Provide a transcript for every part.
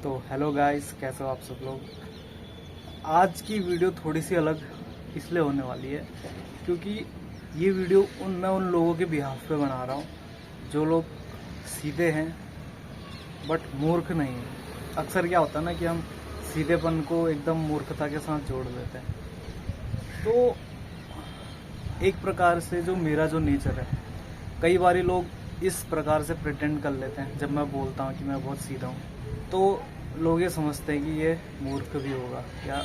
तो hello guys, कैसे हो आप सब लोग। आज की वीडियो थोड़ी सी अलग इसलिए होने वाली है क्योंकि ये वीडियो मैं उन लोगों के बिहाफ पे बना रहा हूँ जो लोग सीधे हैं बट मूर्ख नहीं हैं। अक्सर क्या होता है ना कि हम सीधेपन को एकदम मूर्खता के साथ जोड़ देते हैं। तो एक प्रकार से जो मेरा जो नेचर है, कई बार लोग इस प्रकार से प्रिटेंड कर लेते हैं। जब मैं बोलता हूँ कि मैं बहुत सीधा हूँ तो लोग ये समझते हैं कि ये मूर्ख भी होगा, या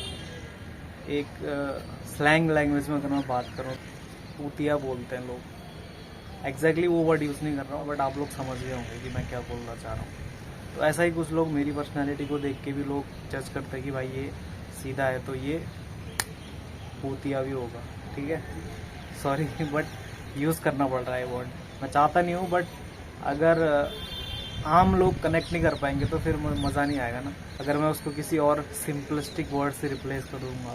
एक स्लैंग लैंग्वेज में अगर मैं बात करूँ पूतिया बोलते हैं लोग। एग्जैक्टली वो वर्ड यूज़ नहीं कर रहा हूँ बट आप लोग समझ गए होंगे कि मैं क्या बोलना चाह रहा हूँ। तो ऐसा ही कुछ लोग मेरी पर्सनैलिटी को देख के भी लोग जज करते हैं कि भाई ये सीधा है तो ये पूतिया भी होगा। ठीक है, सॉरी बट यूज़ करना पड़ रहा है वर्ड। मैं चाहता नहीं हूँ बट अगर आम लोग कनेक्ट नहीं कर पाएंगे तो फिर मज़ा नहीं आएगा ना, अगर मैं उसको किसी और सिंपलिस्टिक वर्ड से रिप्लेस कर दूँगा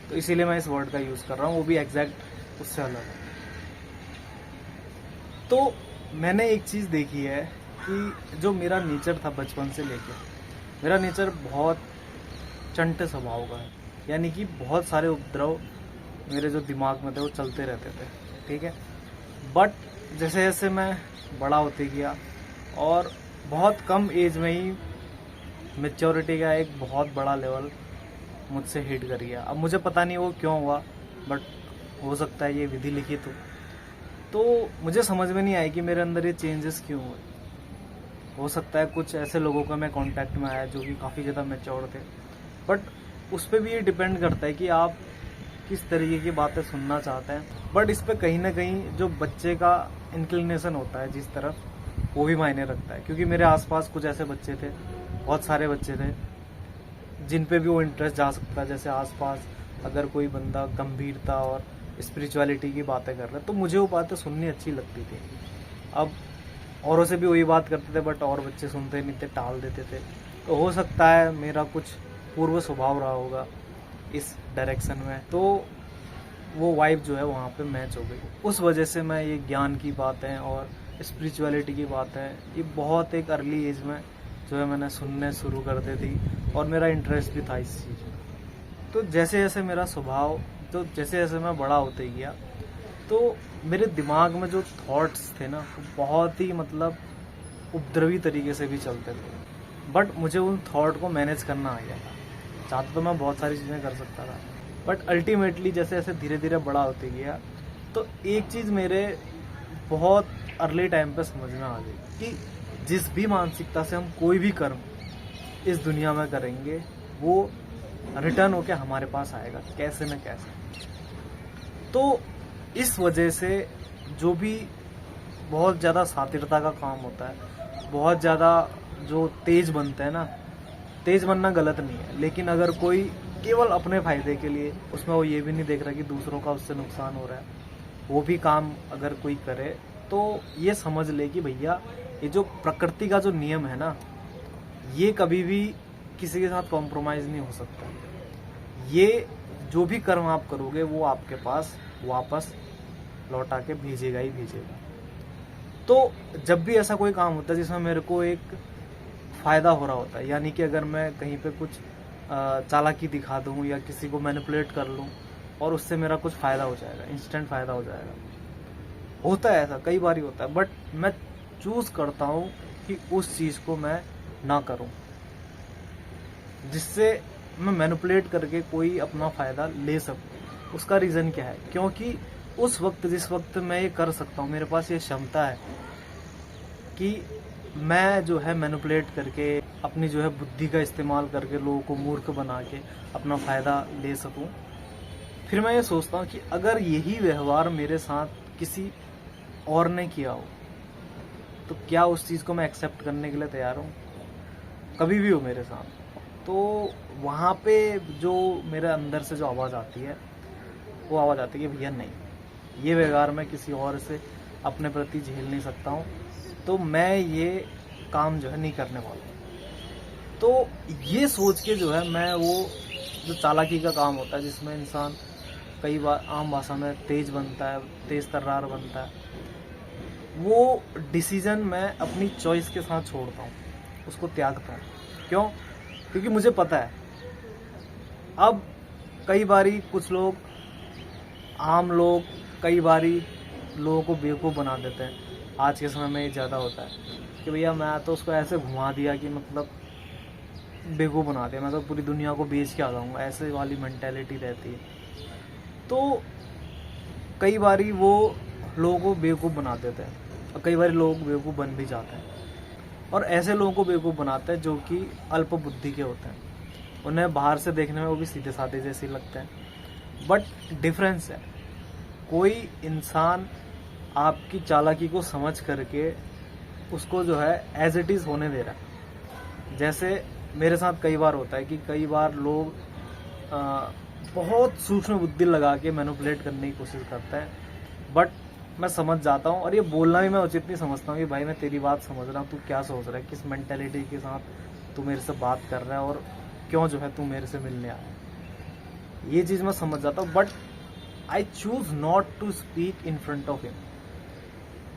तो इसीलिए मैं इस वर्ड का यूज़ कर रहा हूँ, वो भी एग्जैक्ट उससे अलग है। तो मैंने एक चीज़ देखी है कि जो मेरा नेचर था बचपन से लेके, मेरा नेचर बहुत चंटे स्वभाव का है, यानी कि बहुत सारे उपद्रव मेरे जो दिमाग में थे वो चलते रहते थे। ठीक है, बट जैसे जैसे मैं बड़ा होते गया और बहुत कम एज में ही मैच्योरिटी का एक बहुत बड़ा लेवल मुझसे हिट कर गया। अब मुझे पता नहीं वो क्यों हुआ, बट हो सकता है ये विधि लिखित हो। तो मुझे समझ में नहीं आया कि मेरे अंदर ये चेंजेस क्यों हुए। हो सकता है कुछ ऐसे लोगों का मैं कांटेक्ट में आया जो कि काफ़ी ज़्यादा मैच्योर थे, बट उस पर भी ये डिपेंड करता है कि आप किस तरीके की बातें सुनना चाहते हैं। बट इस पर कहीं ना कहीं जो बच्चे का इंक्लिनेशन होता है जिस तरफ, वो भी मायने रखता है। क्योंकि मेरे आसपास कुछ ऐसे बच्चे थे, बहुत सारे बच्चे थे जिन पे भी वो इंटरेस्ट जा सकता है। जैसे आसपास अगर कोई बंदा गंभीरता और स्पिरिचुअलिटी की बातें कर रहा है तो मुझे वो बातें सुननी अच्छी लगती थी। अब औरों से भी वही बात करते थे बट और बच्चे सुनते नहीं थे, टाल देते थे। तो हो सकता है मेरा कुछ पूर्व स्वभाव रहा होगा इस डायरेक्शन में, तो वो वाइब जो है वहाँ पे मैच हो गई। उस वजह से मैं ये ज्ञान की बातें और स्पिरिचुअलिटी की बातें ये बहुत एक अर्ली एज में जो है मैंने सुनने शुरू कर दी थी और मेरा इंटरेस्ट भी था इस चीज़ में। तो जैसे जैसे मेरा स्वभाव, तो जैसे जैसे मैं बड़ा होते गया तो मेरे दिमाग में जो थॉट्स थे ना बहुत ही मतलब उपद्रवी तरीके से भी चलते थे। बट मुझे उन थॉट को मैनेज करना आ गया था। चाहता तो मैं बहुत सारी चीज़ें कर सकता था बट अल्टीमेटली जैसे जैसे धीरे धीरे बड़ा होते गया तो एक चीज़ मेरे बहुत अर्ली टाइम पे समझ में आ गई कि जिस भी मानसिकता से हम कोई भी कर्म इस दुनिया में करेंगे वो रिटर्न होके हमारे पास आएगा, कैसे न कैसे। तो इस वजह से जो भी बहुत ज़्यादा शातिरता का काम होता है, बहुत ज़्यादा जो तेज बनते हैं ना, तेज बनना गलत नहीं है, लेकिन अगर कोई केवल अपने फायदे के लिए, उसमें वो ये भी नहीं देख रहा कि दूसरों का उससे नुकसान हो रहा है, वो भी काम अगर कोई करे तो ये समझ ले कि भैया ये जो प्रकृति का जो नियम है ना, ये कभी भी किसी के साथ कॉम्प्रोमाइज़ नहीं हो सकता। ये जो भी कर्म आप करोगे वो आपके पास वापस लौटा के भेजेगा ही भेजेगा। तो जब भी ऐसा कोई काम होता है जिसमें मेरे को एक फ़ायदा हो रहा होता है, यानी कि अगर मैं कहीं पे कुछ चालाकी दिखा दूँ या किसी को मैनिपुलेट कर लूँ और उससे मेरा कुछ फ़ायदा हो जाएगा, इंस्टेंट फ़ायदा हो जाएगा, होता है ऐसा, कई बार ही होता है। बट मैं चूज़ करता हूँ कि उस चीज़ को मैं ना करूँ जिससे मैं मैनिपुलेट करके कोई अपना फ़ायदा ले सकूँ। उसका रीज़न क्या है? क्योंकि उस वक्त जिस वक्त मैं ये कर सकता हूँ, मेरे पास ये क्षमता है कि मैं जो है मैनिपुलेट करके अपनी जो है बुद्धि का इस्तेमाल करके लोगों को मूर्ख बना के अपना फ़ायदा ले सकूं। फिर मैं ये सोचता हूँ कि अगर यही व्यवहार मेरे साथ किसी और ने किया हो तो क्या उस चीज़ को मैं एक्सेप्ट करने के लिए तैयार हूँ? कभी भी हो मेरे साथ। तो वहाँ पे जो मेरे अंदर से जो आवाज़ आती है, वो आवाज़ आती है कि भैया नहीं, ये व्यवहार मैं किसी और से अपने प्रति झेल नहीं सकता हूँ, तो मैं ये काम जो है नहीं करने वाला। तो ये सोच के जो है मैं वो जो चालाकी का काम होता है जिसमें इंसान कई बार आम भाषा में तेज बनता है, तेज तर्रार बनता है, वो डिसीजन मैं अपनी चॉइस के साथ छोड़ता हूँ, उसको त्यागता हूँ। क्यों? क्योंकि मुझे पता है अब कई बारी कुछ लोग, आम लोग कई बारी लोगों को बेवकूफ़ बना देते हैं। आज के समय में ये ज़्यादा होता है कि भैया मैं तो उसको ऐसे घुमा दिया कि मतलब बेवकूफ़ बना दिया, मैं तो पूरी दुनिया को बेच के आ जाऊँगा, ऐसे वाली मेंटेलिटी रहती है। तो कई बारी वो लोगों को बेवकूफ़ बना देते हैं और कई बारी लोग बेवकूफ़ बन भी जाते हैं। और ऐसे लोगों को बेवकूफ़ बनाते हैं जो कि अल्प बुद्धि के होते हैं। उन्हें बाहर से देखने में वो भी सीधे साधे जैसे लगते हैं, बट डिफरेंस है। कोई इंसान आपकी चालाकी को समझ करके उसको जो है एज इट इज़ होने दे रहा है। जैसे मेरे साथ कई बार होता है कि कई बार लोग बहुत सूक्ष्म बुद्धि लगा के मैनिपुलेट करने की कोशिश करते हैं, बट मैं समझ जाता हूँ और ये बोलना भी मैं उचित नहीं समझता हूँ कि भाई मैं तेरी बात समझ रहा हूँ, तू क्या सोच रहा है, किस मेंटेलिटी के साथ तू मेरे से बात कर रहा है और क्यों जो है तू मेरे से मिलने आया है। ये चीज़ मैं समझ जाता हूँ, but I choose not to speak in front of him.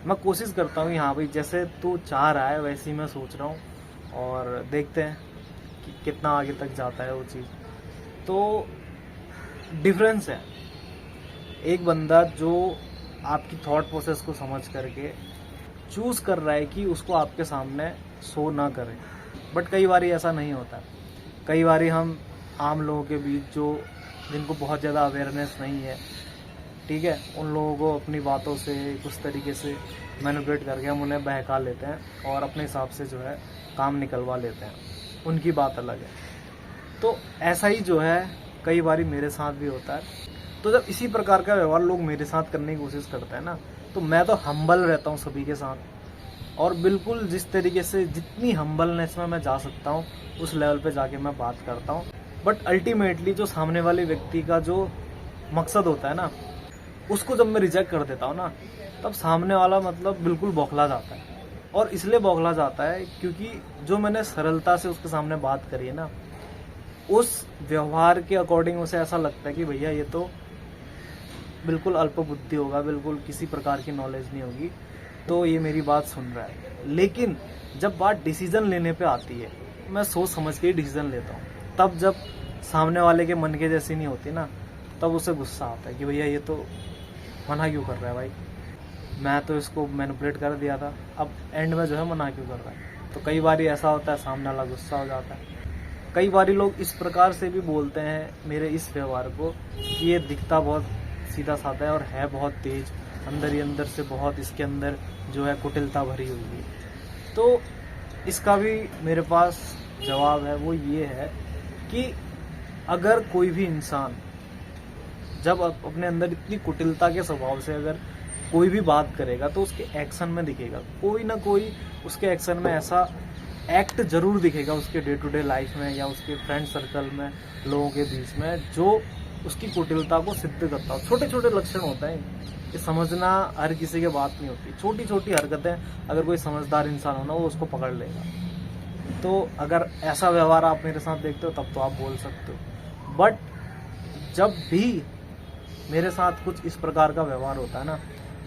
मैं कोशिश करता हूँ कि हाँ भाई जैसे तू चाह रहा है वैसे ही मैं सोच रहा हूँ और देखते हैं कि कितना आगे तक जाता है वो चीज़। तो डिफरेंस है, एक बंदा जो आपकी थॉट प्रोसेस को समझ करके चूज कर रहा है कि उसको आपके सामने शो ना करे, बट कई बारी ऐसा नहीं होता। कई बारी हम आम लोगों के बीच जो जिनको बहुत ज़्यादा अवेयरनेस नहीं है, ठीक है, उन लोगों को अपनी बातों से कुछ तरीके से मैनिपुलेट करके हम उन्हें बहका लेते हैं और अपने हिसाब से जो है काम निकलवा लेते हैं। उनकी बात अलग है। तो ऐसा ही जो है कई बारी मेरे साथ भी होता है। तो जब इसी प्रकार का व्यवहार लोग मेरे साथ करने की कोशिश करते हैं ना, तो मैं तो हम्बल रहता हूँ सभी के साथ और बिल्कुल जिस तरीके से जितनी हम्बलनेस में मैं जा सकता हूँ उस लेवल पे जाके मैं बात करता हूँ। बट अल्टीमेटली जो सामने वाले व्यक्ति का जो मकसद होता है ना, उसको जब मैं रिजेक्ट कर देता हूँ ना, तब सामने वाला मतलब बिल्कुल बौखला जाता है। और इसलिए बौखला जाता है क्योंकि जो मैंने सरलता से उसके सामने बात करी है ना, उस व्यवहार के अकॉर्डिंग उसे ऐसा लगता है कि भैया ये तो बिल्कुल अल्प बुद्धि होगा, बिल्कुल किसी प्रकार की नॉलेज नहीं होगी, तो ये मेरी बात सुन रहा है। लेकिन जब बात डिसीजन लेने पे आती है, मैं सोच समझ के ही डिसीजन लेता हूँ। तब जब सामने वाले के मन के जैसी नहीं होती ना, तब उसे गुस्सा आता है कि भैया ये तो मना क्यों कर रहा है भाई, मैं तो इसको मैनिपुलेट कर दिया था, अब एंड में जो है मना क्यों कर रहा है। तो कई बार ऐसा होता है, सामने वाला गुस्सा हो जाता है। कई बारी लोग इस प्रकार से भी बोलते हैं मेरे इस व्यवहार को कि ये दिखता बहुत सीधा साधा है और है बहुत तेज, अंदर ही अंदर से बहुत इसके अंदर जो है कुटिलता भरी हुई है। तो इसका भी मेरे पास जवाब है, वो ये है कि अगर कोई भी इंसान जब अपने अंदर इतनी कुटिलता के स्वभाव से अगर कोई भी बात करेगा तो उसके एक्शन में दिखेगा, कोई ना कोई उसके एक्शन में ऐसा एक्ट जरूर दिखेगा उसके डे टू डे लाइफ में या उसके फ्रेंड सर्कल में, लोगों के बीच में, जो उसकी कुटिलता को सिद्ध करता हो। छोटे छोटे लक्षण होते हैं, ये समझना हर किसी के बात नहीं होती। छोटी छोटी हरकतें अगर कोई समझदार इंसान हो ना, वो उसको पकड़ लेगा। तो अगर ऐसा व्यवहार आप मेरे साथ देखते हो तब तो आप बोल सकते हो। बट जब भी मेरे साथ कुछ इस प्रकार का व्यवहार होता है ना,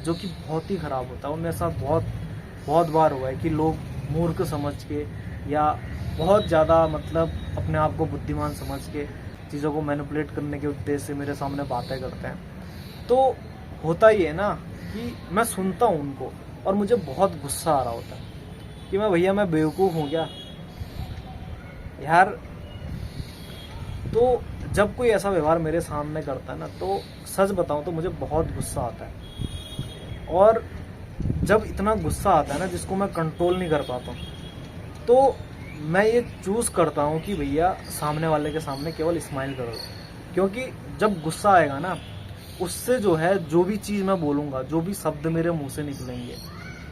जो कि बहुत ही खराब होता है, और मेरे साथ बहुत बार हुआ है कि लोग मूर्ख समझ के या बहुत ज़्यादा मतलब अपने आप को बुद्धिमान समझ के चीज़ों को मैनिपुलेट करने के उद्देश्य से मेरे सामने बातें करते हैं। तो होता ही है ना कि मैं सुनता हूँ उनको और मुझे बहुत गुस्सा आ रहा होता है कि भैया मैं बेवकूफ़ हूँ क्या यार। तो जब कोई ऐसा व्यवहार मेरे सामने करता है ना, तो सच बताऊं तो मुझे बहुत गुस्सा आता है। और जब इतना गुस्सा आता है ना जिसको मैं कंट्रोल नहीं कर पाता हूँ, तो मैं ये चूज करता हूँ कि भैया सामने वाले के सामने केवल स्माइल करो। क्योंकि जब गुस्सा आएगा ना, उससे जो है जो भी चीज़ मैं बोलूँगा, जो भी शब्द मेरे मुंह से निकलेंगे,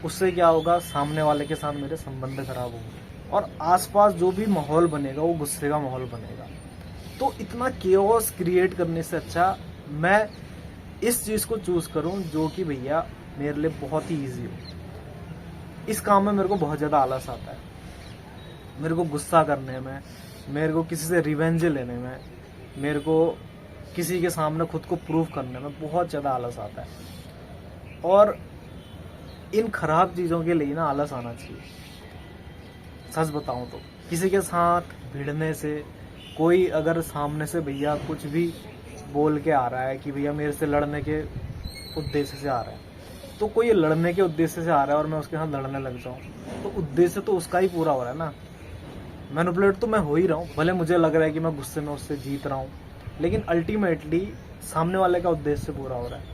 उससे क्या होगा, सामने वाले के साथ मेरे संबंध खराब होंगे और आसपास जो भी माहौल बनेगा वो गुस्से का माहौल बनेगा। तो इतना केओस क्रिएट करने से अच्छा मैं इस चीज़ को चूज करूं जो कि भैया मेरे लिए बहुत ही ईजी हो। इस काम में मेरे को बहुत ज़्यादा आलस आता है, मेरे को गुस्सा करने में, मेरे को किसी से रिवेंज लेने में, मेरे को किसी के सामने खुद को प्रूव करने में बहुत ज़्यादा आलस आता है। और इन खराब चीज़ों के लिए ना आलस आना चाहिए, सच बताऊं तो। किसी के साथ भिड़ने से, कोई अगर सामने से भैया कुछ भी बोल के आ रहा है कि भैया मेरे से लड़ने के उद्देश्य से आ रहा है, तो कोई लड़ने के उद्देश्य से आ रहा है और मैं उसके साथ लड़ने लग जाऊं, तो उद्देश्य तो उसका ही पूरा हो रहा है ना। मैनिपुलेट तो मैं हो ही रहा हूँ, भले मुझे लग रहा है कि मैं गुस्से में उससे जीत रहा हूँ, लेकिन अल्टीमेटली सामने वाले का उद्देश्य पूरा हो रहा है।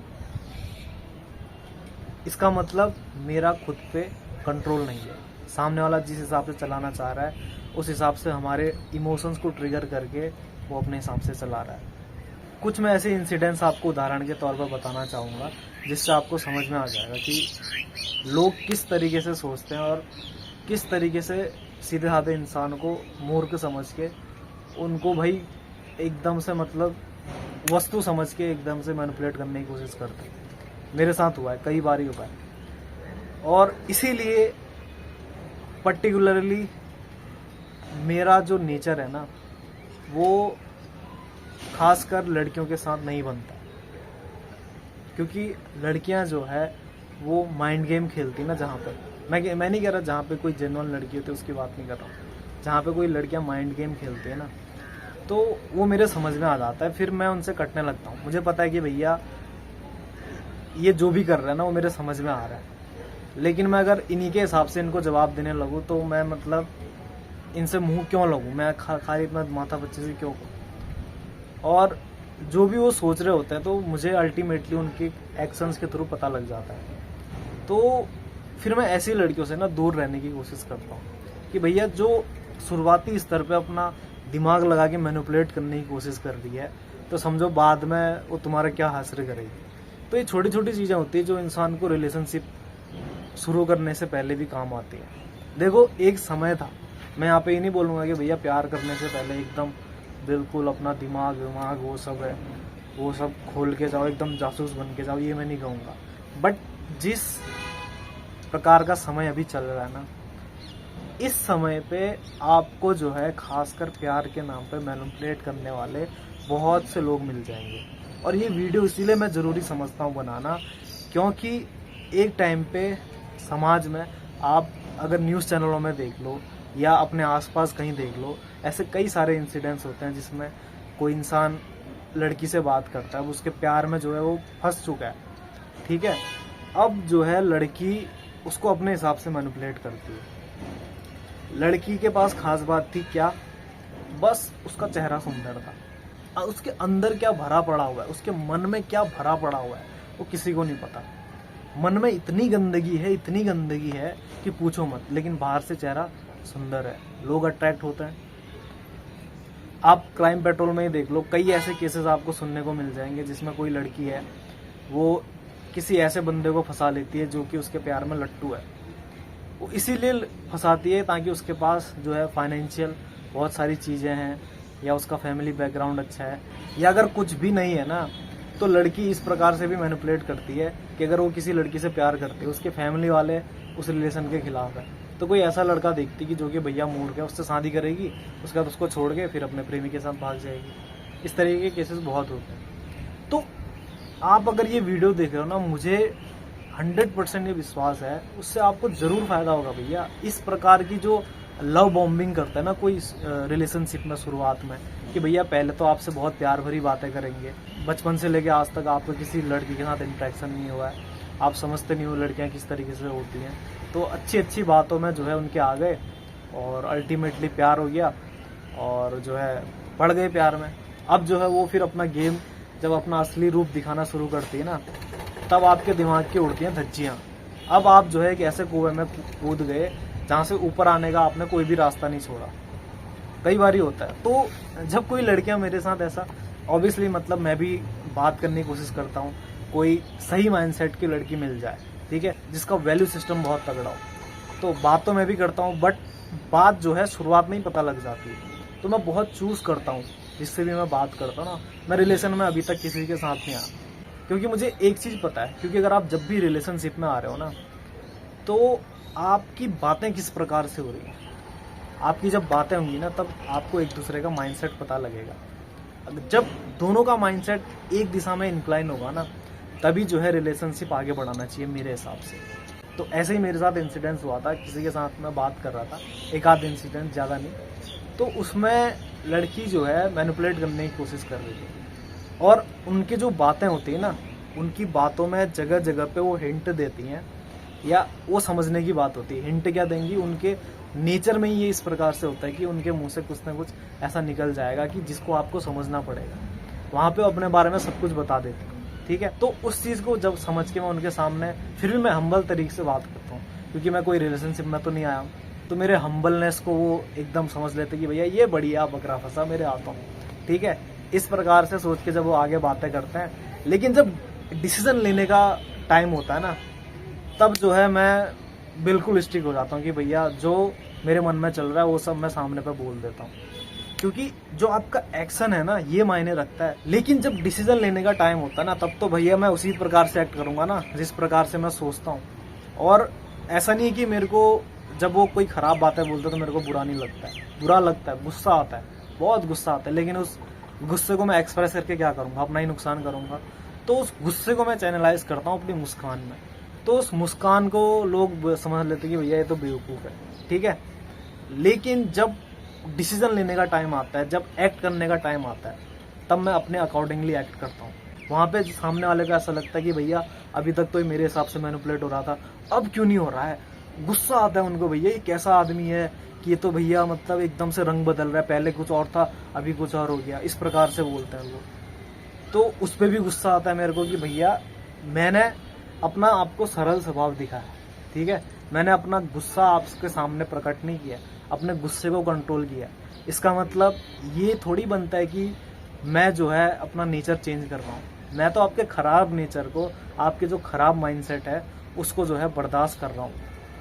इसका मतलब मेरा खुद पे कंट्रोल नहीं है। सामने वाला जिस हिसाब से चलाना चाह रहा है उस हिसाब से हमारे इमोशंस को ट्रिगर करके वो अपने हिसाब से चला रहा है। कुछ मैं ऐसे इंसिडेंट्स आपको उदाहरण के तौर पर बताना चाहूँगा जिससे आपको समझ में आ जाएगा कि लोग किस तरीके से सोचते हैं और किस तरीके से सीधे साधे इंसान को मूर्ख समझ के उनको भाई एकदम से मतलब वस्तु समझ के एकदम से मैनिपुलेट करने की कोशिश करते हैं। मेरे साथ हुआ है, कई बार ही हुआ है। और इसीलिए पर्टिकुलरली मेरा जो नेचर है ना वो खासकर लड़कियों के साथ नहीं बनता, क्योंकि लड़कियां जो है वो माइंड गेम खेलती ना। जहाँ पर मैं नहीं कह रहा जहाँ पे कोई जेन्युइन लड़की होती है उसकी बात नहीं कर रहा हूँ, जहाँ पे कोई लड़कियां माइंड गेम खेलती है ना तो वो मेरे समझ में आ जाता है, फिर मैं उनसे कटने लगता हूँ। मुझे पता है कि भैया ये जो भी कर रहा है ना वो मेरे समझ में आ रहा है, लेकिन मैं अगर इन्हीं के हिसाब से इनको जवाब देने लगूँ तो मैं मतलब इनसे मुंह क्यों लगूँ, मैं खाली इतना माथा बच्चे से क्यों करूँ। और जो भी वो सोच रहे होते हैं तो मुझे अल्टीमेटली उनके एक्शंस के थ्रू पता लग जाता है। तो फिर मैं ऐसी लड़कियों से ना दूर रहने की कोशिश करता हूँ कि भैया जो शुरुआती स्तर पे अपना दिमाग लगा के मैनिपुलेट करने की कोशिश कर रही है तो समझो बाद में वो तुम्हारा क्या हासिल करेगी। तो ये छोटी छोटी चीज़ें होती है जो इंसान को रिलेशनशिप शुरू करने से पहले भी काम आती है। देखो एक समय था, मैं यहाँ पे ये नहीं बोलूँगा कि भैया प्यार करने से पहले एकदम बिल्कुल अपना दिमाग वो सब है वो सब खोल के जाओ, एकदम जासूस बन के जाओ, ये मैं नहीं कहूँगा। बट जिस प्रकार का समय अभी चल रहा है ना, इस समय पे आपको जो है खासकर प्यार के नाम पे मैनिपुलेट करने वाले बहुत से लोग मिल जाएंगे। और ये वीडियो इसीलिए मैं ज़रूरी समझता हूँ बनाना, क्योंकि एक टाइम पे समाज में आप अगर न्यूज़ चैनलों में देख लो या अपने आसपास कहीं देख लो, ऐसे कई सारे इंसिडेंट्स होते हैं जिसमें कोई इंसान लड़की से बात करता है, उसके प्यार में जो है वो फंस चुका है, ठीक है। अब जो है लड़की उसको अपने हिसाब से मैनिपुलेट करती है। लड़की के पास खास बात थी क्या, बस उसका चेहरा सुंदर था, उसके अंदर क्या भरा पड़ा हुआ है, उसके मन में क्या भरा पड़ा हुआ है वो किसी को नहीं पता। मन में इतनी गंदगी है कि पूछो मत, लेकिन बाहर से चेहरा सुंदर है, लोग अट्रैक्ट होते हैं। आप क्राइम पेट्रोल में ही देख लो, कई ऐसे केसेस आपको सुनने को मिल जाएंगे जिसमें कोई लड़की है वो किसी ऐसे बंदे को फंसा लेती है जो कि उसके प्यार में लट्टू है। वो इसीलिए फंसाती है ताकि उसके पास जो है फाइनेंशियल बहुत सारी चीज़ें हैं या उसका फैमिली बैकग्राउंड अच्छा है, या अगर कुछ भी नहीं है ना तो लड़की इस प्रकार से भी मैनिपुलेट करती है कि अगर वो किसी लड़की से प्यार करती है, उसके फैमिली वाले उस रिलेशन के खिलाफ है, तो कोई ऐसा लड़का देखती कि जो कि भैया मूर्ख है, उससे शादी करेगी, उसके बाद उसको छोड़ के फिर अपने प्रेमी के साथ भाग जाएगी। इस तरीके के केसेस बहुत होते हैं। तो आप अगर ये वीडियो देख रहे हो ना, मुझे 100% ये विश्वास है उससे आपको ज़रूर फ़ायदा होगा भैया। इस प्रकार की जो लव बॉम्बिंग करता है ना कोई रिलेशनशिप में शुरुआत में, कि भैया पहले तो आपसे बहुत प्यार भरी बातें करेंगे, बचपन से लेके आज तक आपको किसी लड़की के साथ इंटरेक्शन नहीं हुआ है, आप समझते नहीं हो लड़कियां किस तरीके से होती हैं, तो अच्छी अच्छी बातों में जो है उनके आ गए और अल्टीमेटली प्यार हो गया और जो है पड़ गए प्यार में। अब जो है वो फिर अपना गेम जब अपना असली रूप दिखाना शुरू करती है ना, तब आपके दिमाग की उड़ती हैं धज्जियाँ। अब आप जो है कि ऐसे कुएं में कूद गए जहाँ से ऊपर आने का आपने कोई भी रास्ता नहीं छोड़ा। कई बार ही होता है। तो जब कोई लड़कियां मेरे साथ ऐसा, ऑब्वियसली मतलब मैं भी बात करने की कोशिश करता हूँ, कोई सही माइंडसेट की लड़की मिल जाए, ठीक है, जिसका वैल्यू सिस्टम बहुत तगड़ा हो, तो बात तो मैं भी करता हूँ, बट बात जो है शुरुआत में ही पता लग जाती है। तो मैं बहुत चूज़ करता हूँ जिससे भी मैं बात करता हूँ ना। मैं रिलेशन में अभी तक किसी के साथ नहीं आया, क्योंकि मुझे एक चीज़ पता है, क्योंकि अगर आप जब भी रिलेशनशिप में आ रहे हो ना, तो आपकी बातें किस प्रकार से हो रही हैं, आपकी जब बातें होंगी ना, तब आपको एक दूसरे का माइंडसेट पता लगेगा। जब दोनों का माइंडसेट एक दिशा में इंक्लाइन होगा ना, तभी जो है रिलेशनशिप आगे बढ़ाना चाहिए मेरे हिसाब से। तो ऐसे ही मेरे साथ इंसिडेंस हुआ था, किसी के साथ मैं बात कर रहा था, एक आध इंसिडेंट, ज़्यादा नहीं। तो उसमें लड़की जो है मैनिपुलेट करने की कोशिश कर रही थी, और उनकी जो बातें होती है ना, उनकी बातों में जगह जगह पे वो हिंट देती हैं, या वो समझने की बात होती है। हिंट क्या देंगी, उनके नेचर में ही ये इस प्रकार से होता है कि उनके मुंह से कुछ ना कुछ ऐसा निकल जाएगा कि जिसको आपको समझना पड़ेगा। वहाँ पे अपने बारे में सब कुछ बता देती हूँ, ठीक है। तो उस चीज़ को जब समझ के मैं उनके सामने, फिर भी मैं हम्बल तरीके से बात करता हूँ, क्योंकि मैं कोई रिलेशनशिप में तो नहीं आया हूँ। तो मेरे हम्बलनेस को वो एकदम समझ लेते कि भैया ये बढ़िया बकरा फंसा मेरे हाथों, ठीक है। इस प्रकार से सोच के जब वो आगे बातें करते हैं, लेकिन जब डिसीजन लेने का टाइम होता है ना, तब जो है मैं बिल्कुल स्ट्रिक्ट हो जाता हूँ कि भैया जो मेरे मन में चल रहा है वो सब मैं सामने पे बोल देता हूँ, क्योंकि जो आपका एक्शन है ना ये मायने रखता है। लेकिन जब डिसीजन लेने का टाइम होता है ना, तब तो भैया मैं उसी प्रकार से एक्ट करूंगा ना जिस प्रकार से मैं सोचता हूँ। और ऐसा नहीं कि मेरे को जब वो कोई खराब बातें बोलते हैं तो मेरे को बुरा नहीं लगता है, बुरा लगता है, गुस्सा आता है, बहुत गुस्सा आता है। लेकिन उस गुस्से को मैं एक्सप्रेस करके क्या करूँगा, अपना ही नुकसान करूँगा। तो उस गुस्से को मैं चैनलाइज करता हूँ अपनी मुस्कान में। तो उस मुस्कान को लोग समझ लेते कि भैया ये तो बेवकूफ़ है, ठीक है। लेकिन जब डिसीजन लेने का टाइम आता है, जब एक्ट करने का टाइम आता है, तब मैं अपने अकॉर्डिंगली एक्ट करता हूँ। वहाँ पे सामने वाले को ऐसा लगता है कि भैया अभी तक तो मेरे हिसाब से मैनिपुलेट हो रहा था, अब क्यों नहीं हो रहा है। गुस्सा आता है उनको, भैया ये कैसा आदमी है कि ये तो भैया मतलब एकदम से रंग बदल रहा है, पहले कुछ और था अभी कुछ और हो गया, इस प्रकार से बोलते हैं लोग। तो उस पर भी गुस्सा आता है मेरे को कि भैया मैंने अपना आपको सरल स्वभाव दिखा है, ठीक है। मैंने अपना गुस्सा आपके सामने प्रकट नहीं किया, अपने गुस्से को कंट्रोल किया। इसका मतलब ये थोड़ी बनता है कि मैं जो है अपना नेचर चेंज कर रहा हूँ। मैं तो आपके खराब नेचर को, आपके जो खराब माइंडसेट है उसको जो है बर्दाश्त कर रहा हूँ।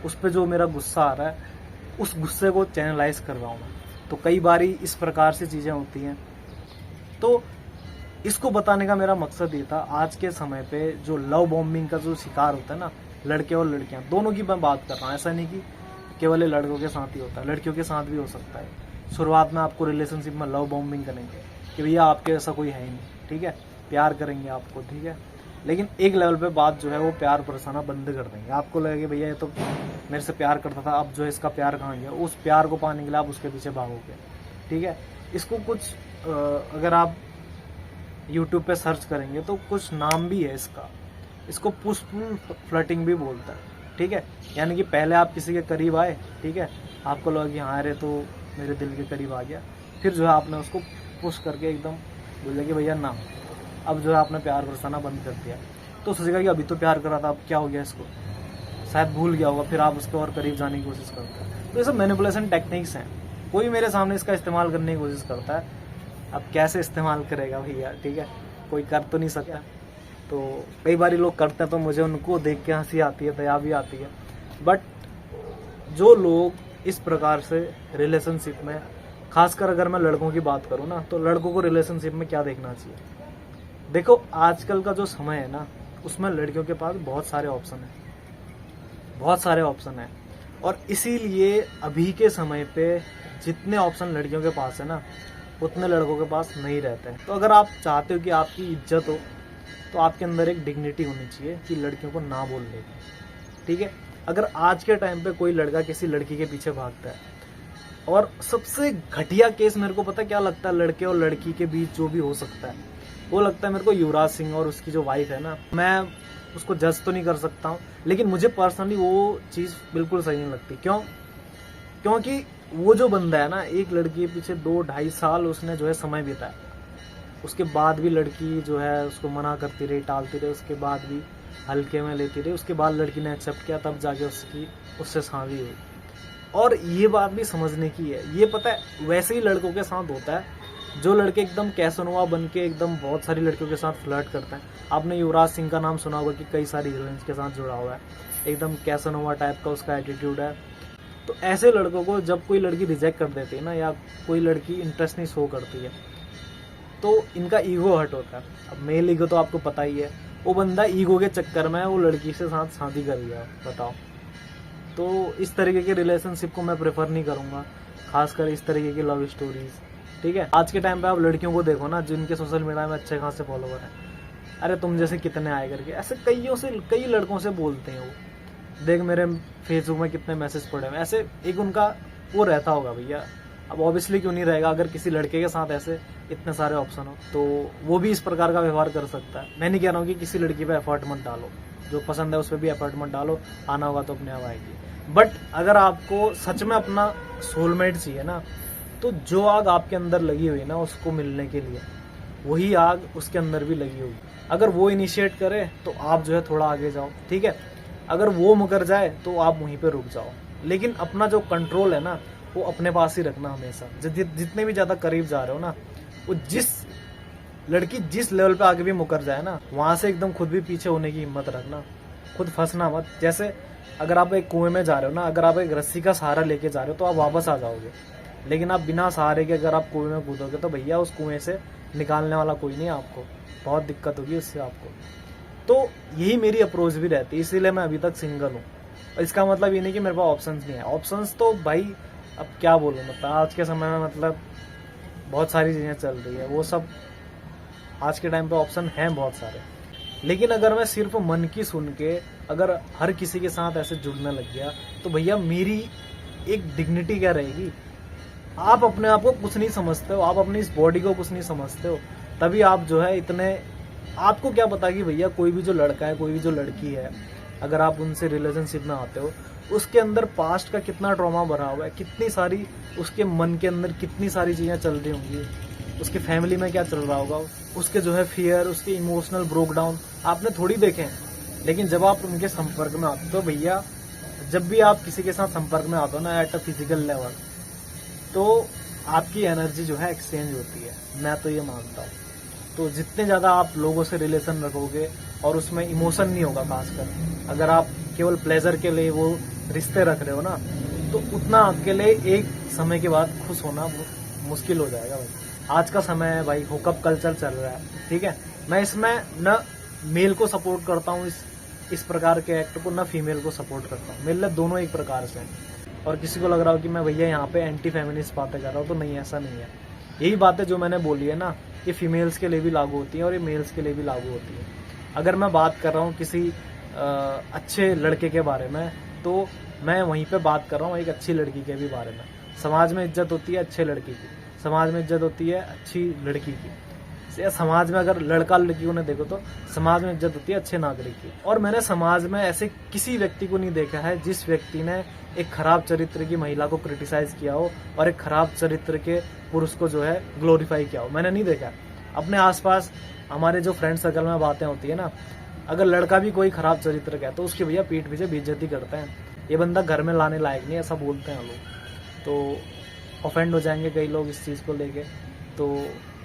उस पर जो मेरा गुस्सा आ रहा है उस गुस्से को चैनलाइज कर रहा हूँ मैं। तो कई बारी इस प्रकार से चीज़ें होती हैं। तो इसको बताने का मेरा मकसद ये था, आज के समय पे जो लव बॉम्बिंग का जो शिकार होता है ना, लड़के और लड़कियां दोनों की मैं बात कर रहा हूँ। ऐसा नहीं कि केवल लड़कों के साथ ही होता है, लड़कियों के साथ भी हो सकता है। शुरुआत में आपको रिलेशनशिप में लव बॉम्बिंग करेंगे कि भैया आपके ऐसा कोई है ही नहीं, ठीक है, प्यार करेंगे आपको, ठीक है। लेकिन एक लेवल पे बात जो है वो प्यार बरसाना बंद कर देंगे। आपको लगेगा भैया ये तो मेरे से प्यार करता था, अब जो है इसका प्यार कहाँ गया। उस प्यार को पाने के लिए आप उसके पीछे भागोगे, ठीक है। इसको कुछ अगर आप यूट्यूब पे सर्च करेंगे तो कुछ नाम भी है इसका, इसको पुशफुल फ्लर्टिंग भी बोलता है, ठीक है। यानी कि पहले आप किसी के करीब आए, ठीक है, आपको लगा कि हाँ अरे तो मेरे दिल के करीब आ गया, फिर जो है आपने उसको पुश करके एकदम बोला कि भैया ना, अब जो है आपने प्यार बरसाना बंद कर दिया। तो सोचेगा कि अभी तो प्यार कर रहा था, अब क्या हो गया इसको, शायद भूल गया होगा, फिर आप उसके और करीब जाने की कोशिश करते हैं। तो ये सब मैनिपुलेशन टेक्निक्स हैं। कोई मेरे सामने इसका इस्तेमाल करने की कोशिश करता है, अब कैसे इस्तेमाल करेगा भैया, ठीक है, कोई कर तो नहीं सकता। तो कई बार लोग करते हैं तो मुझे उनको देख के हंसी आती है, दया भी आती है। बट जो लोग इस प्रकार से रिलेशनशिप में, खासकर अगर मैं लड़कों की बात करूँ ना, तो लड़कों को रिलेशनशिप में क्या देखना चाहिए। देखो आजकल का जो समय है ना, उसमें लड़कियों के पास बहुत सारे ऑप्शन है, बहुत सारे ऑप्शन है। और इसीलिए अभी के समय पे जितने ऑप्शन लड़कियों के पास है ना, उतने लड़कों के पास नहीं रहते हैं। तो अगर आप चाहते हो कि आपकी इज्जत हो, तो आपके अंदर एक डिग्निटी होनी चाहिए कि लड़कियों को ना बोलने की, ठीक है। अगर आज के टाइम पे कोई लड़का किसी लड़की के पीछे भागता है, और सबसे घटिया केस मेरे को पता क्या लगता है, लड़के और लड़की के बीच जो भी हो सकता है, वो लगता है मेरे को युवराज सिंह और उसकी जो वाइफ है ना, मैं उसको जज तो नहीं कर सकता हूँ, लेकिन मुझे पर्सनली वो चीज़ बिल्कुल सही नहीं लगती। क्यों? क्योंकि वो जो बंदा है ना, एक लड़की के पीछे 2-2.5 साल उसने जो है समय बिताया, उसके बाद भी लड़की जो है उसको मना करती रही, टालती रही, उसके बाद भी हल्के में लेती रही, उसके बाद लड़की ने एक्सेप्ट किया, तब जाके उससे शादी हुई। और ये बात भी समझने की है, ये पता है वैसे ही लड़कों के साथ होता है, जो लड़के एकदम कैसनोवा बन के एकदम बहुत सारी लड़कियों के साथ फ्लर्ट करते हैं। आपने युवराज सिंह का नाम सुना होगा कि कई सारी हीरोइंस के साथ जुड़ा हुआ है, एकदम कैसनोवा टाइप का उसका एटीट्यूड है। तो ऐसे लड़कों को जब कोई लड़की रिजेक्ट कर देती है ना, या कोई लड़की इंटरेस्ट नहीं शो करती है, तो इनका ईगो हर्ट होता है। अब मेल ईगो तो आपको पता ही है, वो बंदा ईगो के चक्कर में वो लड़की से साथ शादी कर लिया, बताओ। तो इस तरीके के रिलेशनशिप को मैं प्रेफर नहीं करूँगा, खासकर इस तरीके की लव स्टोरीज, ठीक है। आज के टाइम पे आप लड़कियों को देखो ना, जिनके सोशल मीडिया में अच्छे खासे फॉलोवर हैं, अरे तुम जैसे कितने आए करके, ऐसे कई लड़कों से बोलते हैं वो, देख मेरे फेसबुक में कितने मैसेज पड़े हुए, ऐसे एक उनका वो रहता होगा भैया। अब ऑब्वियसली क्यों नहीं रहेगा, अगर किसी लड़के के साथ ऐसे इतने सारे ऑप्शन हो तो वो भी इस प्रकार का व्यवहार कर सकता है। मैं नहीं कह रहा हूँ कि किसी लड़की पे एफर्ट मत डालो, जो पसंद है उस पर भी एफर्ट मत डालो, आना होगा तो अपने आप आएगी। बट अगर आपको सच में अपना सोलमेट चाहिए ना, तो जो आग आपके अंदर लगी हुई है ना उसको मिलने के लिए, वही आग उसके अंदर भी लगी होगी। अगर वो इनिशिएट करे तो आप जो है थोड़ा आगे जाओ, ठीक है। अगर वो मुकर जाए तो आप वहीं पे रुक जाओ, लेकिन अपना जो कंट्रोल है ना वो अपने पास ही रखना हमेशा। जितने भी ज्यादा करीब जा रहे हो ना, वो लड़की जिस लेवल पे आगे भी मुकर जाए ना, वहां से एकदम खुद भी पीछे होने की हिम्मत रखना, खुद फंसना मत। जैसे अगर आप एक कुएं में जा रहे हो ना, अगर आप एक रस्सी का सहारा लेके जा रहे हो तो आप वापस आ जाओगे, लेकिन आप बिना सहारे के अगर आप कुएं में कूदोगे तो भैया उस कुएं से निकालने वाला कोई नहीं, आपको बहुत दिक्कत होगी उससे आपको। तो यही मेरी अप्रोच भी रहती है, इसीलिए मैं अभी तक सिंगल हूँ। इसका मतलब ये नहीं कि मेरे पास ऑप्शंस नहीं है, ऑप्शंस तो भाई अब क्या बोलूँ, मतलब आज के समय में मतलब बहुत सारी चीज़ें चल रही है, वो सब आज के टाइम पे ऑप्शन हैं बहुत सारे। लेकिन अगर मैं सिर्फ मन की सुन के अगर हर किसी के साथ ऐसे जुड़ने लग गया तो भैया मेरी एक डिग्निटी क्या रहेगी। आप अपने आप को कुछ नहीं समझते हो, आप अपनी इस बॉडी को कुछ नहीं समझते हो, तभी आप जो है इतने, आपको क्या पता कि भैया कोई भी जो लड़का है कोई भी जो लड़की है, अगर आप उनसे रिलेशनशिप में आते हो, उसके अंदर पास्ट का कितना ट्रॉमा भरा हुआ है, कितनी सारी उसके मन के अंदर कितनी सारी चीज़ें चल रही होंगी, उसकी फैमिली में क्या चल रहा होगा, उसके जो है फियर, उसके इमोशनल ब्रोक डाउन आपने थोड़ी देखे हैं। लेकिन जब आप उनके संपर्क में आते हो भैया, जब भी आप किसी के साथ संपर्क में आते हो ना एट अ फिजिकल लेवल, तो आपकी एनर्जी जो है एक्सचेंज होती है, मैं तो ये मानता हूँ। तो जितने ज़्यादा आप लोगों से रिलेशन रखोगे और उसमें इमोशन नहीं होगा, खासकर अगर आप केवल प्लेजर के लिए वो रिश्ते रख रहे हो ना, तो उतना आपके लिए एक समय के बाद खुश होना मुश्किल हो जाएगा भाई। आज का समय है भाई, हुकअप कल्चर चल रहा है, ठीक है। मैं इसमें न मेल को सपोर्ट करता हूँ इस प्रकार के एक्ट को, न फीमेल को सपोर्ट करता हूँ, मेरे लिए दोनों एक प्रकार से हैं। और किसी को लग रहा हो कि मैं भैया यहाँ पे एंटी फेमिनिस्ट बातें कर रहा हूँ, तो नहीं, ऐसा नहीं है। यही बातें जो मैंने बोली है ना, ये फीमेल्स के लिए भी लागू होती है और ये मेल्स के लिए भी लागू होती है। अगर मैं बात कर रहा हूँ किसी अच्छे लड़के के बारे में, तो मैं वहीं पे बात कर रहा हूँ एक अच्छी लड़की के भी बारे में। समाज में इज्जत होती है अच्छे लड़की की, समाज में इज्जत होती है अच्छी लड़की की। समाज में अगर लड़का लड़कियों ने देखो तो समाज में इज्जत होती है अच्छे नागरिक की। और मैंने समाज में ऐसे किसी व्यक्ति को नहीं देखा है जिस व्यक्ति ने एक खराब चरित्र की महिला को क्रिटिसाइज किया हो और एक खराब चरित्र के पुरुष को जो है ग्लोरीफाई किया हो, मैंने नहीं देखा। अपने आसपास हमारे जो फ्रेंड सर्कल में बातें होती है ना, अगर लड़का भी कोई खराब चरित्र का है तो उसकी भैया पीठ पीछे बेइज्जती करते हैं, ये बंदा घर में लाने लायक नहीं, ऐसा बोलते हैं लोग। तो ऑफेंड हो जाएंगे कई लोग इस चीज़ को लेके। तो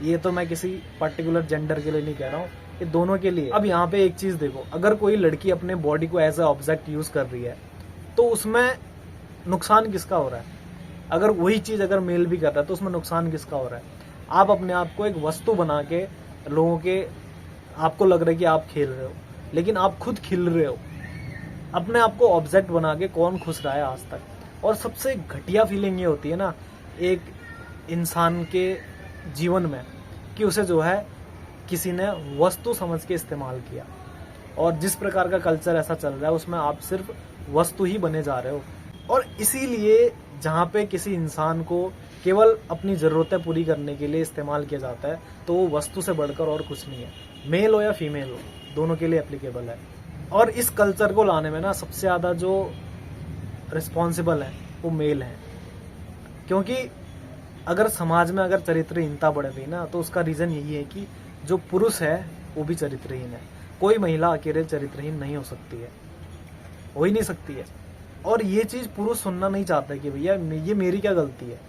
ये तो मैं किसी पर्टिकुलर जेंडर के लिए नहीं कह रहा हूँ, ये दोनों के लिए। अब यहाँ पे एक चीज़ देखो, अगर कोई लड़की अपने बॉडी को एज ए ऑब्जेक्ट यूज़ कर रही है तो उसमें नुकसान किसका हो रहा है। अगर वही चीज़ अगर मेल भी कर रहा है तो उसमें नुकसान किसका हो रहा है। आप अपने आप को एक वस्तु बना के लोगों के, आपको लग रहा है कि आप खेल रहे हो, लेकिन आप खुद खिल रहे हो। अपने आप को ऑब्जेक्ट बना के कौन खुश रहा है आज तक। और सबसे घटिया फीलिंग ये होती है ना एक इंसान के जीवन में, कि उसे जो है किसी ने वस्तु समझ के इस्तेमाल किया। और जिस प्रकार का कल्चर ऐसा चल रहा है उसमें आप सिर्फ वस्तु ही बने जा रहे हो। और इसीलिए जहाँ पे किसी इंसान को केवल अपनी ज़रूरतें पूरी करने के लिए इस्तेमाल किया जाता है तो वो वस्तु से बढ़कर और कुछ नहीं है। मेल हो या फीमेल हो, दोनों के लिए एप्लीकेबल है। और इस कल्चर को लाने में ना सबसे ज़्यादा जो रिस्पॉन्सिबल है वो मेल है, क्योंकि अगर समाज में अगर चरित्रहीनता बढ़ गई ना तो उसका रीज़न यही है कि जो पुरुष है वो भी चरित्रहीन है। कोई महिला अकेले चरित्रहीन नहीं हो सकती है, हो ही नहीं सकती है। और ये चीज़ पुरुष सुनना नहीं चाहता कि भैया ये मेरी क्या गलती है,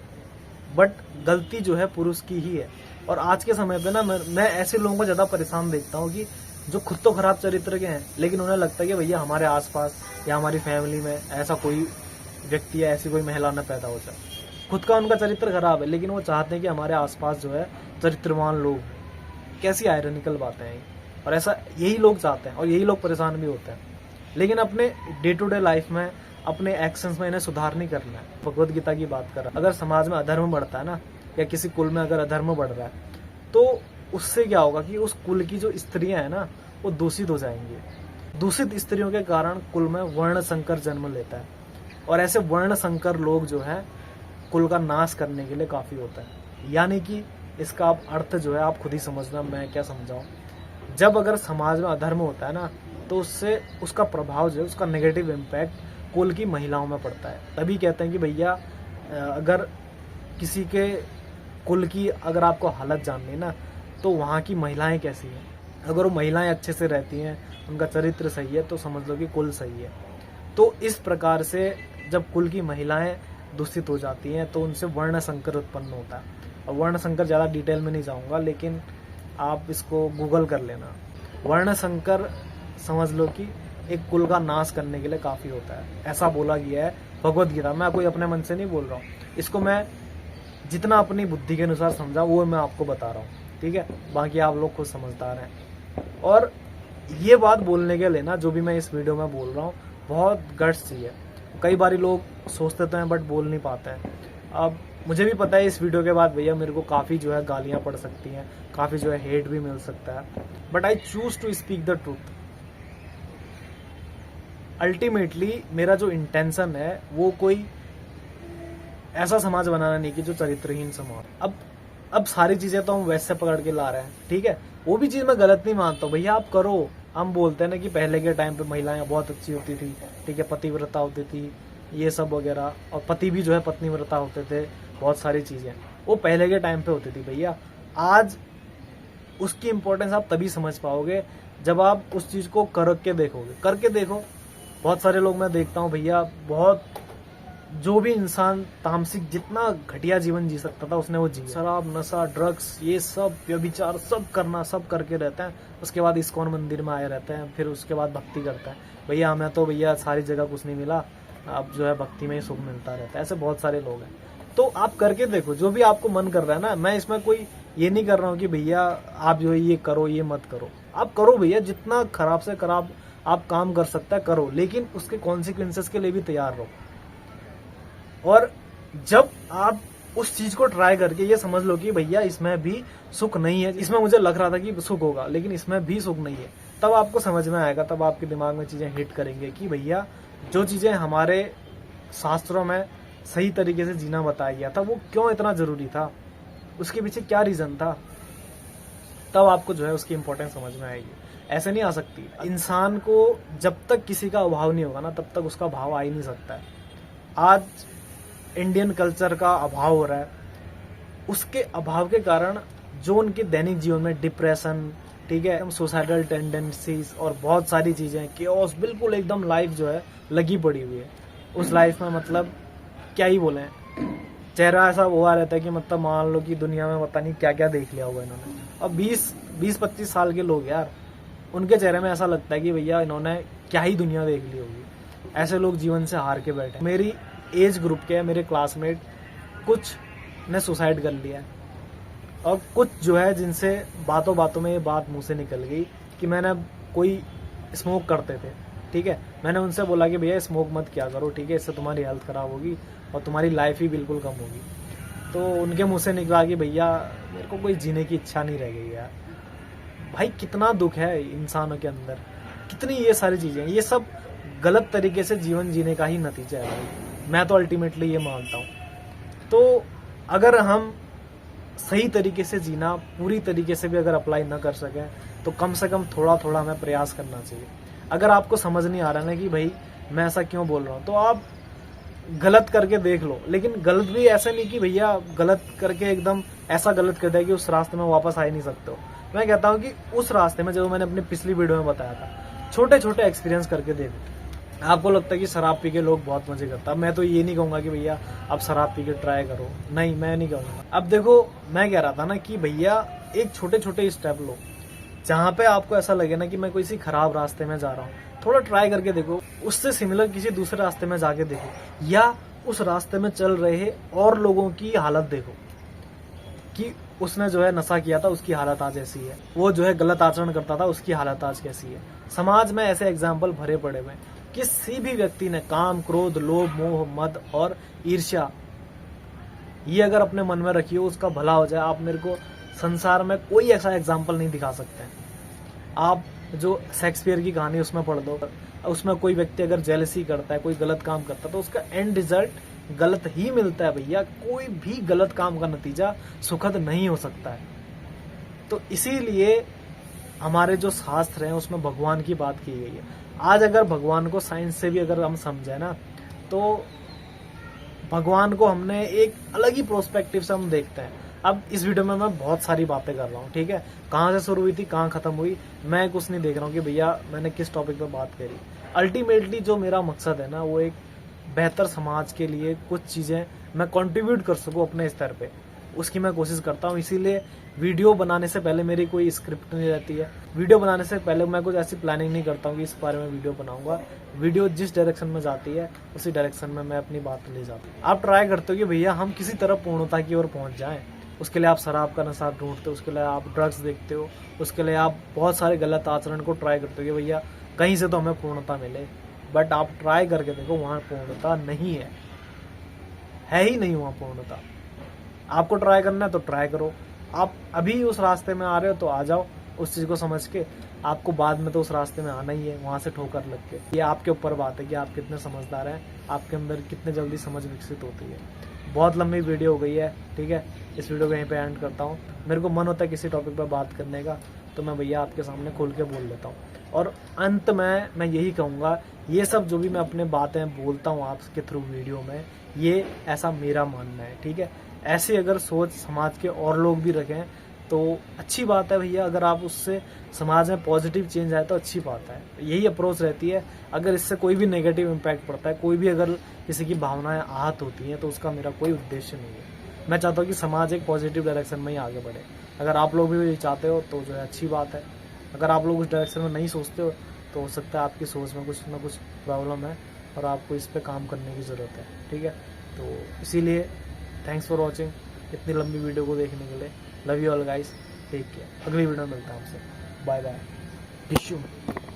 बट गलती जो है पुरुष की ही है। और आज के समय पे ना मैं ऐसे लोगों को ज़्यादा परेशान देखता हूँ कि जो खुद तो खराब चरित्र के हैं, लेकिन उन्हें लगता है कि भैया हमारे आसपास या हमारी फैमिली में ऐसा कोई व्यक्ति या ऐसी कोई महिला न पैदा हो जाए। खुद का उनका चरित्र खराब है, लेकिन वो चाहते हैं कि हमारे आसपास जो है चरित्रवान लोग। कैसी आयरनिकल बातें हैं। और ऐसा यही लोग चाहते हैं और यही लोग परेशान भी होते हैं। लेकिन अपने डे टू डे लाइफ में, अपने एक्शंस में इन्हें सुधार नहीं करना है। भगवत गीता की बात कर रहा है, अगर समाज में अधर्म बढ़ता है ना, या किसी कुल में अगर अधर्म बढ़ रहा है, तो उससे क्या होगा कि उस कुल की जो स्त्रियां हैं ना वो दूषित हो जाएंगी। दूषित स्त्रियों के कारण कुल में वर्ण संकर जन्म लेता है, और ऐसे वर्ण संकर लोग जो है कुल का नाश करने के लिए काफी होता है। यानी कि इसका आप अर्थ जो है आप खुद ही समझना, मैं क्या समझाऊं। जब अगर समाज में अधर्म होता है ना, तो उससे उसका प्रभाव जो है, उसका नेगेटिव इम्पैक्ट कुल की महिलाओं में पड़ता है। तभी कहते हैं कि भैया अगर किसी के कुल की अगर आपको हालत जाननी ना, तो वहाँ की महिलाएं कैसी हैं। अगर वो महिलाएं अच्छे से रहती हैं, उनका चरित्र सही है, तो समझ लो कि कुल सही है। तो इस प्रकार से जब कुल की महिलाएं दूषित हो जाती हैं तो उनसे वर्ण संकर उत्पन्न होता है। और वर्ण संकर ज़्यादा डिटेल में नहीं जाऊंगा, लेकिन आप इसको गूगल कर लेना। वर्ण संकर समझ लो कि एक कुल का नाश करने के लिए काफ़ी होता है, ऐसा बोला गया है भगवत गीता। मैं कोई अपने मन से नहीं बोल रहा हूँ, इसको मैं जितना अपनी बुद्धि के अनुसार समझा वो मैं आपको बता रहा हूँ, ठीक है। बाकी आप लोग खुद समझदार हैं। और ये बात बोलने के लिए ना, जो भी मैं इस वीडियो में बोल रहा हूँ, बहुत गट्स चाहिए। कई बार लोग सोचते तो हैं बट बोल नहीं पाते हैं। अब मुझे भी पता है इस वीडियो के बाद भैया मेरे को काफ़ी जो है गालियाँ पड़ सकती हैं, काफ़ी जो है हेट भी मिल सकता है, but I choose to speak the truth. Ultimately मेरा जो इंटेंशन है वो कोई ऐसा समाज बनाना नहीं कि जो चरित्रहीन समाज। अब सारी चीजें तो हम वैसे पकड़ के ला रहे हैं, ठीक है। वो भी चीज मैं गलत नहीं मानता हूँ भैया, आप करो। हम बोलते हैं ना कि पहले के टाइम पे महिलाएं बहुत अच्छी होती थी, ठीक है, पतिव्रता होती थी, ये सब वगैरह, और पति भी जो है पत्नीव्रता होते थे, बहुत सारी चीजें वो पहले के टाइम पे होती थी भैया। आज उसकी इम्पोर्टेंस आप तभी समझ पाओगे जब आप उस चीज को करके देखोगे। करके देखो, बहुत सारे लोग मैं देखता हूँ भैया, बहुत जो भी इंसान तामसिक जितना घटिया जीवन जी सकता था उसने वो जी। शराब, नशा, ड्रग्स, ये सब व्यभिचार सब करना, सब करके रहते हैं। उसके बाद इस्कॉन मंदिर में आए रहते हैं, फिर उसके बाद भक्ति करते हैं। भैया हमें तो भैया सारी जगह कुछ नहीं मिला, अब जो है भक्ति में ही सुख मिलता रहता है। ऐसे बहुत सारे लोग हैं। तो आप करके देखो जो भी आपको मन कर रहा है ना। मैं इसमें कोई ये नहीं कर रहा हूँ कि भैया आप जो है ये करो ये मत करो। आप करो भैया, जितना खराब से खराब आप काम कर सकता है करो, लेकिन उसके कॉन्सिक्वेंसेस के लिए भी तैयार रहो। और जब आप उस चीज को ट्राई करके ये समझ लो कि भैया इसमें भी सुख नहीं है, इसमें मुझे लग रहा था कि सुख होगा लेकिन इसमें भी सुख नहीं है, तब आपको समझ में आएगा, तब आपके दिमाग में चीजें हिट करेंगे कि भैया जो चीजें हमारे शास्त्रों में सही तरीके से जीना बताया गया था वो क्यों इतना जरूरी था, उसके पीछे क्या रीजन था। तब आपको जो है उसकी इंपॉर्टेंस समझ में आएगी। ऐसे नहीं आ सकती। इंसान को जब तक किसी का अभाव नहीं होगा ना, तब तक उसका भाव आ ही नहीं सकता है। आज इंडियन कल्चर का अभाव हो रहा है, उसके अभाव के कारण जो उनके दैनिक जीवन में डिप्रेशन, ठीक है, सुसाइडल टेंडेंसीज और बहुत सारी चीजें, केओस, बिल्कुल एकदम लाइफ जो है लगी पड़ी हुई है। उस लाइफ में मतलब क्या ही बोले, चेहरा ऐसा हुआ रहता है कि मतलब मान लो कि दुनिया में पता नहीं क्या क्या देख लिया होगा इन्होंने। अब 20-25 साल के लोग यार, उनके चेहरे में ऐसा लगता है कि भैया इन्होंने क्या ही दुनिया देख ली होगी। ऐसे लोग जीवन से हार के बैठे। मेरी एज ग्रुप के मेरे क्लासमेट कुछ ने सुसाइड कर लिया है, और कुछ जो है जिनसे बातों बातों में ये बात मुंह से निकल गई कि मैंने कोई स्मोक करते थे, ठीक है, मैंने उनसे बोला कि भैया स्मोक मत किया करो, ठीक है, इससे तुम्हारी हेल्थ खराब होगी और तुम्हारी लाइफ ही बिल्कुल कम होगी। तो उनके मुंह से निकला कि भैया मेरे को कोई जीने की इच्छा नहीं रह गई यार। भाई कितना दुख है इंसानों के अंदर, कितनी ये सारी चीजें, ये सब गलत तरीके से जीवन जीने का ही नतीजा है भाई। मैं तो अल्टीमेटली ये मानता हूँ। तो अगर हम सही तरीके से जीना पूरी तरीके से भी अगर अप्लाई ना कर सकें, तो कम से कम थोड़ा थोड़ा हमें प्रयास करना चाहिए। अगर आपको समझ नहीं आ रहा ना कि भाई मैं ऐसा क्यों बोल रहा हूँ, तो आप गलत करके देख लो। लेकिन गलत भी ऐसा नहीं कि भैया गलत करके एकदम ऐसा गलत कर दिया कि उस रास्ते में वापस आ ही नहीं सकते हो। मैं कहता हूँ कि उस रास्ते में, जो मैंने अपनी पिछली वीडियो में बताया था, छोटे छोटे एक्सपीरियंस करके देखो। आपको लगता है कि शराब पी के लोग बहुत मजे करता है, मैं तो ये नहीं कहूंगा कि भैया आप शराब पी के ट्राई करो, नहीं, मैं नहीं कहूंगा। अब देखो मैं कह रहा था ना कि भैया एक छोटे छोटे स्टेप लो, जहाँ पे आपको ऐसा लगे ना कि मैं किसी खराब रास्ते में जा रहा हूँ, थोड़ा ट्राई करके देखो, उससे सिमिलर किसी दूसरे रास्ते में जाके देखो, या उस रास्ते में चल रहे और लोगों की हालत देखो कि उसने जो है नशा किया था उसकी हालत आज ऐसी है, वो जो है गलत आचरण करता था उसकी हालत आज कैसी है। समाज में ऐसे एग्जाम्पल भरे पड़े हुए। किसी भी व्यक्ति ने काम, क्रोध, लोभ, मोह, मद और ईर्ष्या ये अगर अपने मन में रखी हो, उसका भला हो जाए, आप मेरे को संसार में कोई ऐसा एग्जाम्पल नहीं दिखा सकते। आप जो शेक्सपियर की कहानी उसमें पढ़ लो, उसमें कोई व्यक्ति अगर जेलसी करता है, कोई गलत काम करता है, तो उसका एंड रिजल्ट गलत ही मिलता है भैया। कोई भी गलत काम का नतीजा सुखद नहीं हो सकता है। तो इसीलिए हमारे जो शास्त्र हैं उसमें भगवान की बात की गई है। आज अगर भगवान को साइंस से भी अगर हम समझे ना, तो भगवान को हमने एक अलग ही प्रोस्पेक्टिव से हम देखते हैं। अब इस वीडियो में मैं बहुत सारी बातें कर रहा हूँ, ठीक है, कहाँ से शुरू हुई थी कहाँ खत्म हुई, मैं कुछ नहीं देख रहा हूँ कि भैया मैंने किस टॉपिक पे बात करी। अल्टीमेटली जो मेरा मकसद है ना, वो एक बेहतर समाज के लिए कुछ चीज़ें मैं कंट्रीब्यूट कर सकूँ अपने स्तर पे, उसकी मैं कोशिश करता हूँ। इसीलिए वीडियो बनाने से पहले मेरी कोई स्क्रिप्ट नहीं रहती है। वीडियो बनाने से पहले मैं कुछ ऐसी प्लानिंग नहीं करता हूँ कि इस बारे में वीडियो बनाऊंगा। वीडियो जिस डायरेक्शन में जाती है उसी डायरेक्शन में मैं अपनी बात ले जाता हूँ। आप ट्राई करते हो कि भैया हम किसी तरह पूर्णता की ओर पहुंच जाएं। उसके लिए आप शराब का नशा ढूंढते हो, उसके लिए आप ड्रग्स देखते हो, उसके लिए आप बहुत सारे गलत आचरण को ट्राई करते हो कि भैया कहीं से तो हमें पूर्णता मिले। बट आप ट्राई करके देखो, वहाँ पूर्णता नहीं है ही नहीं वहाँ पूर्णता। आपको ट्राई करना है तो ट्राई करो। आप अभी उस रास्ते में आ रहे हो तो आ जाओ उस चीज़ को समझ के। आपको बाद में तो उस रास्ते में आना ही है, वहाँ से ठोकर लग के। ये आपके ऊपर बात है कि आप कितने समझदार हैं, आपके अंदर कितने जल्दी समझ विकसित होती है। बहुत लंबी वीडियो हो गई है, ठीक है, इस वीडियो को यहीं पे एंड करता हूँ। मेरे को मन होता है किसी टॉपिक पर बात करने का तो मैं भैया आपके सामने खोल के बोल लेता हूँ। और अंत में मैं यही कहूँगा, ये सब जो भी मैं अपने बातें बोलता हूँ आपके थ्रू वीडियो में, ये ऐसा मेरा मानना है, ठीक है। ऐसे अगर सोच समाज के और लोग भी रखें तो अच्छी बात है भैया। अगर आप उससे समाज में पॉजिटिव चेंज आए तो अच्छी बात है, यही अप्रोच रहती है। अगर इससे कोई भी नेगेटिव इम्पैक्ट पड़ता है, कोई भी अगर किसी की भावनाएं आहत होती हैं, तो उसका मेरा कोई उद्देश्य नहीं है। मैं चाहता हूँ कि समाज एक पॉजिटिव डायरेक्शन में ही आगे बढ़े। अगर आप लोग भी चाहते हो तो जो है अच्छी बात है। अगर आप लोग उस डायरेक्शन में नहीं सोचते हो तो हो सकता है आपकी सोच में कुछ ना कुछ प्रॉब्लम है और आपको इस पर काम करने की ज़रूरत है, ठीक है। तो इसीलिए थैंक्स फॉर वॉचिंग, इतनी लंबी वीडियो को देखने के लिए। Love you all guys, take care. अगली वीडियो में मिलता हूँ आपसे, बाय बाय, टिश्यू।